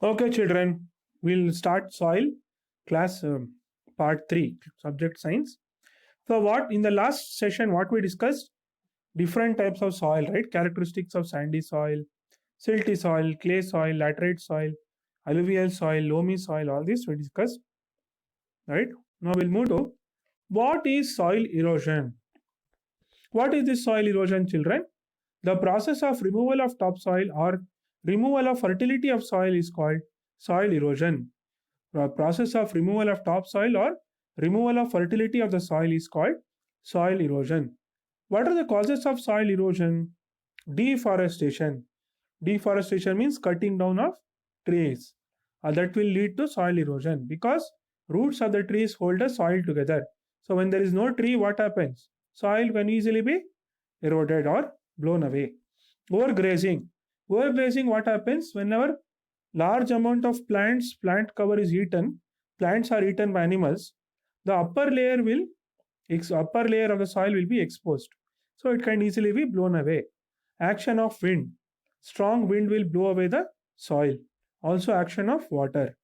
Okay, children, we'll start soil class part 3, subject science. So, what in the last session, what we discussed? Different types of soil, right? Characteristics of sandy soil, silty soil, clay soil, laterite soil, alluvial soil, loamy soil, all this we discussed, right? Now we'll move to what is soil erosion? What is this soil erosion, children? The process of removal of topsoil or removal of fertility of soil is called soil erosion. The process of removal of topsoil or removal of fertility of the soil is called soil erosion. What are the causes of soil erosion? Deforestation. Deforestation means cutting down of trees. That will lead to soil erosion because roots of the trees hold the soil together. So when there is no tree, what happens? Soil can easily be eroded or blown away. Overgrazing. Overgrazing, what happens whenever large amount of plant cover is eaten, plants are eaten by animals, the upper layer of the soil will be exposed. So it can easily be blown away. Action of wind. Strong wind will blow away the soil. Also action of water.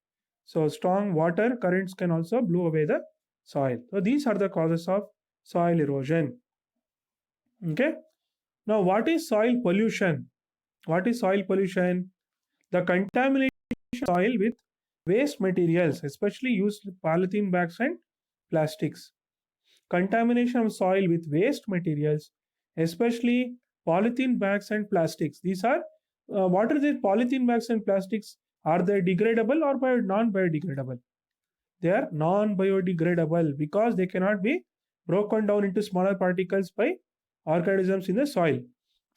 So strong water currents can also blow away the soil. So these are the causes of soil erosion. Okay. Now what is soil pollution? What is soil pollution? The contamination of soil with waste materials, especially used polythene bags and plastics. Contamination of soil with waste materials, especially polythene bags and plastics. These are what are these polythene bags and plastics? Are they degradable or non-biodegradable? They are non-biodegradable because they cannot be broken down into smaller particles by organisms in the soil.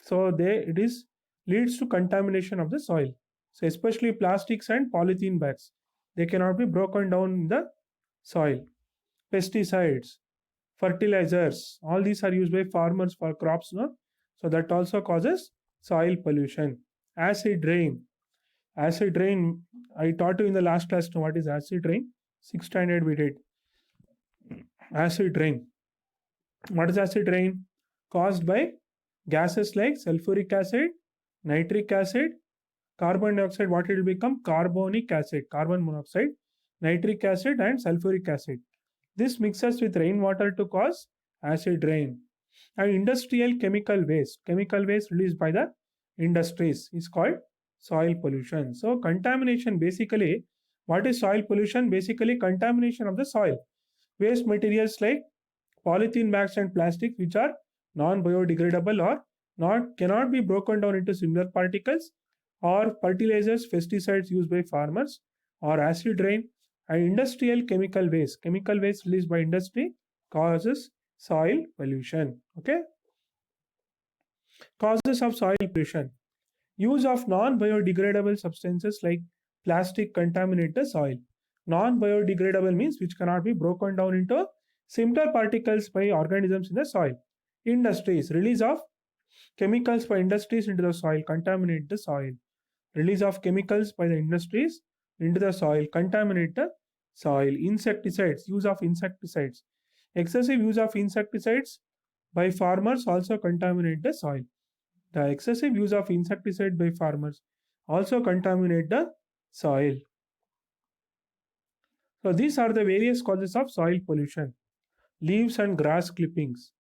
So it is leads to contamination of the soil. So especially plastics and polythene bags, they cannot be broken down in the soil. Pesticides, fertilizers, all these are used by farmers for crops, no? So that also causes soil pollution. Acid rain. Acid rain, I taught you in the last class what is acid rain. 6th standard we did. Acid rain. What is acid rain? Caused by gases like sulfuric acid, nitric acid, carbon dioxide, what it will become? Carbonic acid, carbon monoxide, nitric acid, and sulfuric acid. This mixes with rainwater to cause acid rain. And industrial chemical waste released by the industries is called soil pollution. So, contamination basically, what is soil pollution? Basically, contamination of the soil. Waste materials like polythene bags and plastic, which are non-biodegradable or not cannot be broken down into similar particles, or fertilizers, pesticides used by farmers, or acid rain, and industrial chemical waste released by industry causes soil pollution. Okay. Causes of soil pollution. Use of non-biodegradable substances like plastic contaminate the soil. Non-biodegradable means which cannot be broken down into simpler particles by organisms in the soil. Industries. Release of chemicals by industries into the soil contaminate the soil. Release of chemicals by the industries into the soil contaminate the soil. Insecticides. Use of insecticides. Excessive use of insecticides by farmers also contaminate the soil. The excessive use of insecticide by farmers also contaminate the soil. So these are the various causes of soil pollution. Leaves and grass clippings,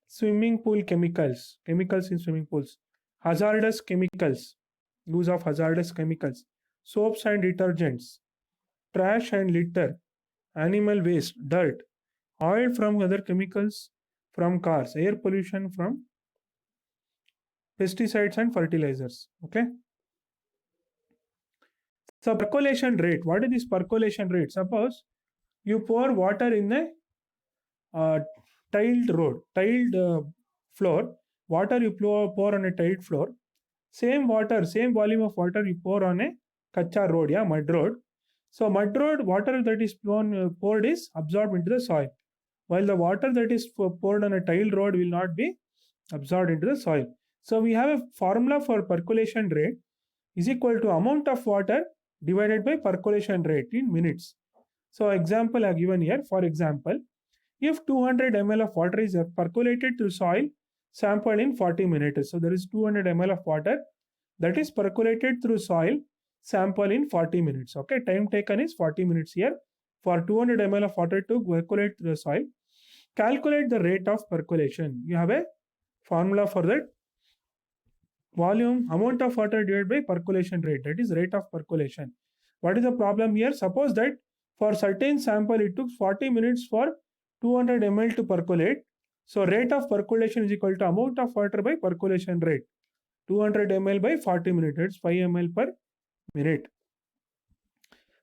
swimming pool chemicals in swimming pools, hazardous chemicals, use of hazardous chemicals, soaps and detergents, trash and litter, animal waste, dirt, oil from other chemicals from cars, air pollution from pesticides and fertilizers. Okay. So percolation rate. What is this percolation rate? Suppose you pour water in a tiled floor. Water you pour on a tiled floor. Same volume of water you pour on a kacha road, mud road. So mud road water that is poured is absorbed into the soil, while the water that is poured on a tiled road will not be absorbed into the soil. So we have a formula for percolation rate is equal to amount of water divided by percolation rate in minutes. So example I have given here. For example, if 200 ml of water is percolated through soil sample in 40 minutes. So there is 200 ml of water that is percolated through soil sample in 40 minutes. Okay, time taken is 40 minutes here. For 200 ml of water to percolate the soil, calculate the rate of percolation. You have a formula for that. Volume, amount of water divided by percolation rate, that is rate of percolation. What is the problem here? Suppose that for certain sample it took 40 minutes for 200 ml to percolate. So rate of percolation is equal to amount of water by percolation rate. 200 ml by 40 minutes, that's 5 ml per minute.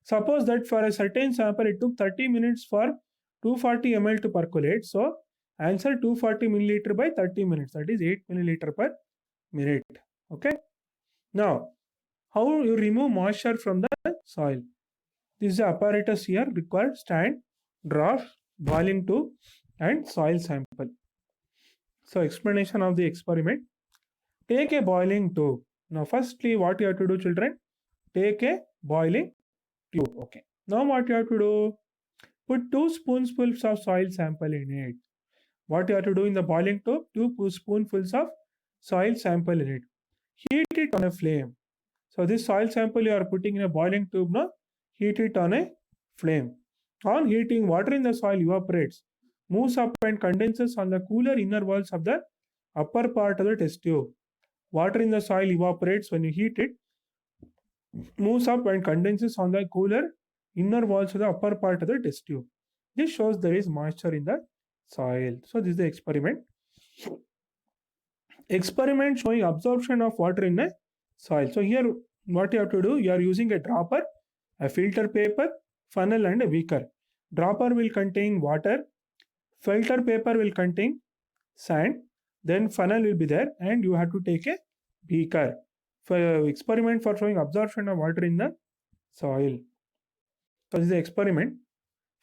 Suppose that for a certain sample it took 30 minutes for 240 ml to percolate. So answer 240 milliliter by 30 minutes, that is 8 milliliter per minute. Okay. Now, how you remove moisture from the soil? This is the apparatus here required: stand, draft, boiling tube, and soil sample. So explanation of the experiment. Take a boiling tube. Now, firstly, what you have to do, children? Take a boiling tube. Okay. Now, what you have to do? Put 2 spoonfuls of soil sample in it. What you have to do in the boiling tube? 2 spoonfuls of soil sample in it. Heat it on a flame. So this soil sample you are putting in a boiling tube, now heat it on a flame. On heating, water in the soil evaporates, moves up and condenses on the cooler inner walls of the upper part of the test tube. Water in the soil evaporates when you heat it, moves up and condenses on the cooler inner walls of the upper part of the test tube. This shows there is moisture in the soil. So this is the experiment. Experiment showing absorption of water in a soil. So here what you have to do, you are using a dropper, a filter paper, funnel and a beaker. Dropper will contain water, filter paper will contain sand, then funnel will be there, and you have to take a beaker. For experiment for showing absorption of water in the soil. So this is the experiment.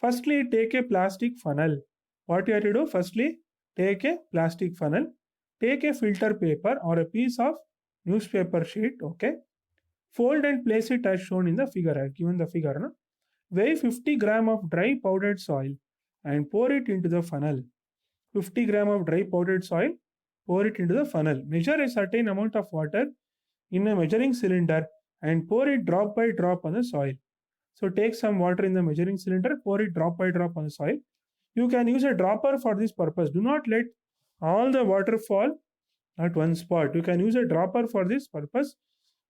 Firstly, take a plastic funnel. What you have to do? Firstly, take a plastic funnel, take a filter paper or a piece of newspaper sheet, okay? Fold and place it as shown in the figure. I have given the figure. No? Weigh 50 gram of dry powdered soil and pour it into the funnel. 50 gram of dry powdered soil, pour it into the funnel. Measure a certain amount of water in a measuring cylinder and pour it drop by drop on the soil. So take some water in the measuring cylinder, pour it drop by drop on the soil. You can use a dropper for this purpose. Do not let all the water fall at one spot. You can use a dropper for this purpose.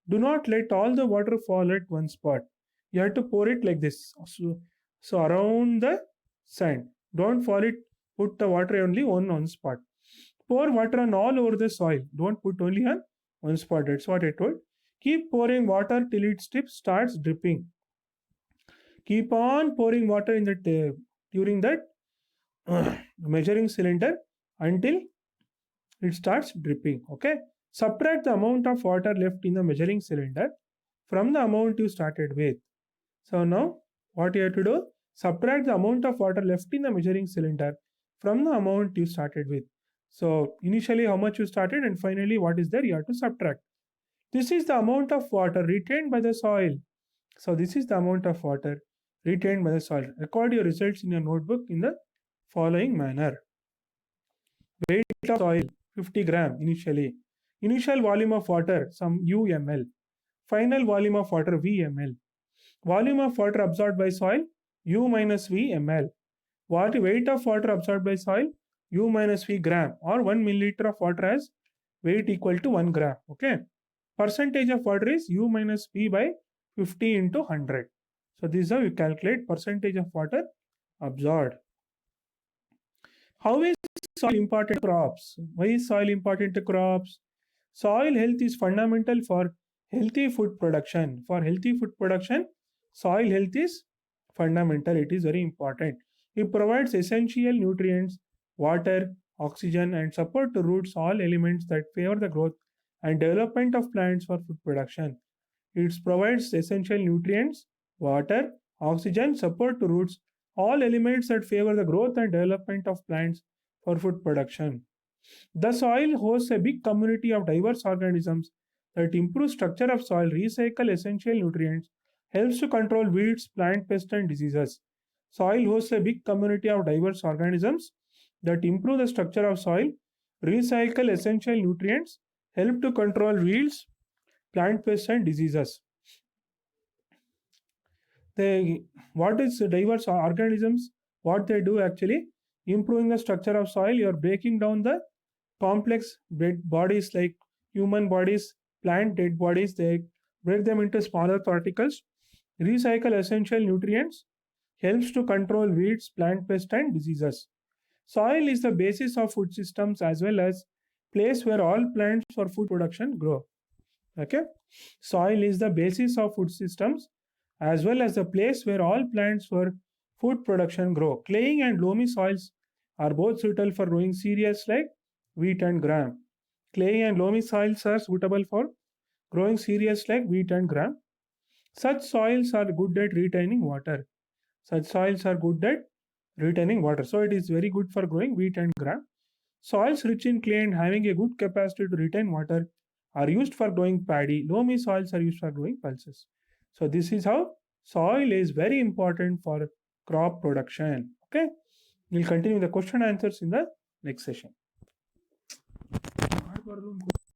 Do not let all the water fall at one spot. You have to pour it like this. So around the sand. Don't fall it. Put the water only on one spot. Pour water on all over the soil. Don't put only on one spot. That's what I told. Keep pouring water till its tip starts dripping. Keep on pouring water in the during that measuring cylinder until it starts dripping. Okay. Subtract the amount of water left in the measuring cylinder from the amount you started with. So now what you have to do? Subtract the amount of water left in the measuring cylinder from the amount you started with. So initially how much you started and finally what is there, you have to subtract. This is the amount of water retained by the soil. So this is the amount of water retained by the soil. Record your results in your notebook in the following manner. Weight of soil 50 gram initially. Initial volume of water some U ml. Final volume of water V ml. Volume of water absorbed by soil U minus V ml. Weight of water absorbed by soil U minus V gram, or 1 milliliter of water has weight equal to 1 gram. Okay. Percentage of water is U minus V by 50 into 100. So this is how you calculate percentage of water absorbed. How is soil important to crops? Why is soil important to crops? Soil health is fundamental for healthy food production. For healthy food production, soil health is fundamental. It is very important. It provides essential nutrients, water, oxygen, and support to roots, all elements that favor the growth and development of plants for food production. It provides essential nutrients, water, oxygen, support to roots, all elements that favor the growth and development of plants for food production. The soil hosts a big community of diverse organisms that improve structure of soil, recycle essential nutrients, helps to control weeds, plant pests and diseases. Soil hosts a big community of diverse organisms that improve the structure of soil, recycle essential nutrients, help to control weeds, plant pests and diseases. They what is diverse organisms? What they do actually improving the structure of soil. You are breaking down the complex dead bodies like human bodies, plant dead bodies. They break them into smaller particles, recycle essential nutrients, helps to control weeds, plant pests, and diseases. Soil is the basis of food systems as well as place where all plants for food production grow. Okay, soil is the basis of food systems as well as the place where all plants for food production grow. Clayey and loamy soils are both suitable for growing cereals like wheat and gram. Clayey and loamy soils are suitable for growing cereals like wheat and gram. Such soils are good at retaining water. Such soils are good at retaining water. So it is very good for growing wheat and gram. Soils rich in clay and having a good capacity to retain water are used for growing paddy. Loamy soils are used for growing pulses. So this is how soil is very important for crop production. Okay. We'll continue the question answers in the next session.